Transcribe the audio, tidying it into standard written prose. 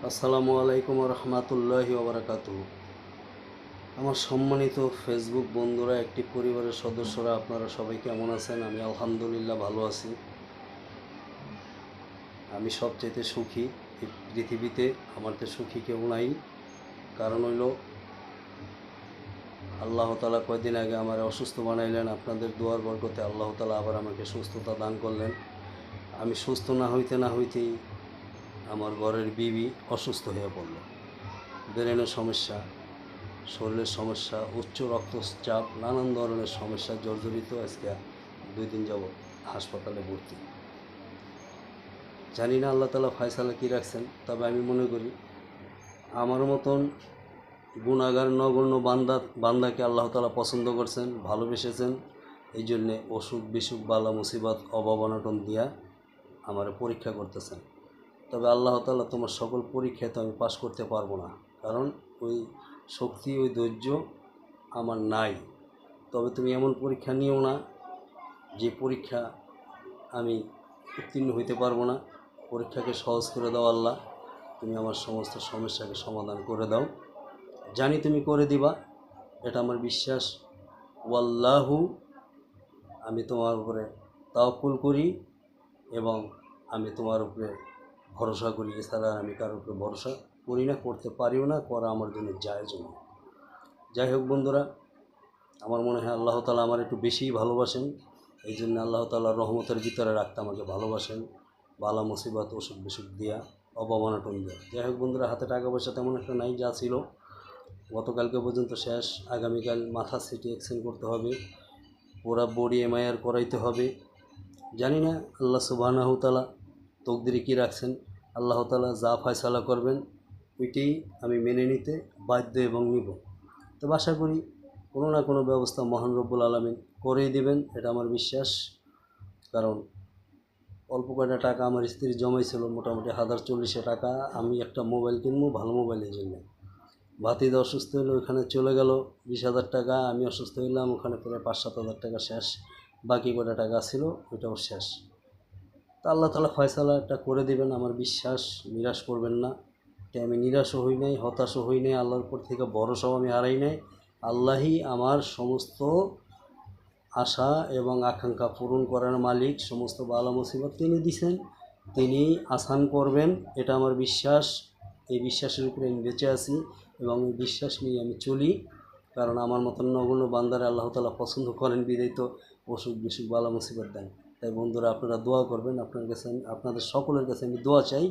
আসসালামু আলাইকুম রহমতুল্লাহি ওবরাকাতুহু। আমার সম্মানিত ফেসবুক বন্ধুরা, একটি পরিবারের সদস্যরা, আপনারা সবাই কেমন আছেন? আমি আলহামদুলিল্লাহ ভালো আছি। আমি সবচেয়ে সুখী এই পৃথিবীতে। আমার তো সুখী কেউ নাই। কারণ হইল আল্লাহ তাআলা কয়দিন আগে আমার অসুস্থ বানাইলেন। আপনাদের দোয়ার বরকতে আল্লাহ তাআলা আবার আমাকে সুস্থতা দান করলেন। আমি সুস্থ না হইতেই আমার ঘরের বিবি অসুস্থ হয়ে পড়ল। ব্রেনের সমস্যা, শরীরের সমস্যা, উচ্চ রক্তচাপ, নানান ধরনের সমস্যা জর্জরিত। আজকে 2 দিন যাবৎ হাসপাতালে ভর্তি। জানি না আল্লাহ তাআলা ফয়সালা কী রাখছেন। তবে আমি মনে করি আমার মতন গুণাগার নগণ্য বান্দাকে আল্লাহ তাআলা পছন্দ করছেন, ভালোবেসেছেন। এই জন্যে অসুখ বিসুখ বালা মুসিবত অভাব অনটন দিয়া আমার পরীক্ষা করতেছেন। তবে আল্লাহ তাআলা তোমার সকল পরীক্ষায় তো আমি পাশ করতে পারবো না, কারণ ওই শক্তি ওই ধৈর্য আমার নাই। তবে তুমি এমন পরীক্ষা নিও না যে পরীক্ষা আমি উত্তীর্ণ হইতে পারবো না। পরীক্ষাকে সহজ করে দাও আল্লাহ। তুমি আমার সমস্ত সমস্যাকে সমাধান করে দাও। জানি তুমি করে দিবা, এটা আমার বিশ্বাস। ওয়াল্লাহু, আমি তোমার উপরে তাওয়াক্কুল করি এবং আমি তোমার উপরে ভরসা করি। এছাড়া আমি কারোর উপরে ভরসা করি না, করতে পারিও না, করা আমার জন্য জায়েজ নয়। যাই হোক বন্ধুরা, আমার মনে হয় আল্লাহ তাআলা আমার একটু বেশিই ভালোবাসেন। এই জন্য আল্লাহ তাআলার রহমতের ভিতরে রাখতে আমাকে ভালোবাসেন, বালা মুসিবত অসুখ বিসুখ দিয়া, অভাব অনটন দিয়া। যাই হোক বন্ধুরা, হাতে টাকা পয়সা তেমন একটা নাই, যা ছিল গতকালকে পর্যন্ত শেষ। আগামীকাল মাথা সিটি এক্সচেঞ্জ করতে হবে, পুরা বডি এমআইআর করাইতে হবে। জানি না আল্লাহ সুবহানাহু তাআলা তকদিরে কী রাখছেন। আল্লাহ তাআলা যা ফয়সালা করবেন ওইটাই আমি মেনে নিতে বাধ্য এবং নিব। তবে আশা করি কোনো না কোনো ব্যবস্থা মহান রব্বুল আলামিন করেই দেবেন, এটা আমার বিশ্বাস। কারণ অল্প কয়টা টাকা আমার স্ত্রী জমাইছিল, মোটামুটি 1040 টাকা। আমি একটা মোবাইল কিনবো, ভালো মোবাইলের জন্য। ভাতিজা অসুস্থ হলো, ওখানে চলে গেল 20,000 টাকা। আমি অসুস্থ হইলাম, ওখানে প্রায় 5-7 হাজার টাকা শেষ। বাকি কয়টা টাকা ছিল ওইটাও শেষ। তা আল্লাহ তাআলা ফয়সালা একটা করে দেবেন, আমার বিশ্বাস। নিরাশ করবেন না। তাই আমি নিরাশও হই নাই, হতাশও হই নাই, আল্লাহর উপর থেকে ভরসাও আমি হারাই নাই। আল্লাহই আমার সমস্ত আশা এবং আকাঙ্ক্ষা পূরণ করার মালিক। সমস্ত বালা মুসিবত তিনি দিছেন, তিনি আসান করবেন, এটা আমার বিশ্বাস। এই বিশ্বাসের উপরে আমি বেঁচে আছি এবং এই বিশ্বাস নিয়ে আমি চলি। কারণ আমার মতন নগণ্য বান্দারে আল্লাহ তাআলা পছন্দ করেন, বিধায় তো অসুখ বিসুখ বালা মুসিবত দেন। তাই বন্ধুরা, আপনারা দোয়া করবেন। আপনাদের সকলের কাছে আমি দোয়া চাই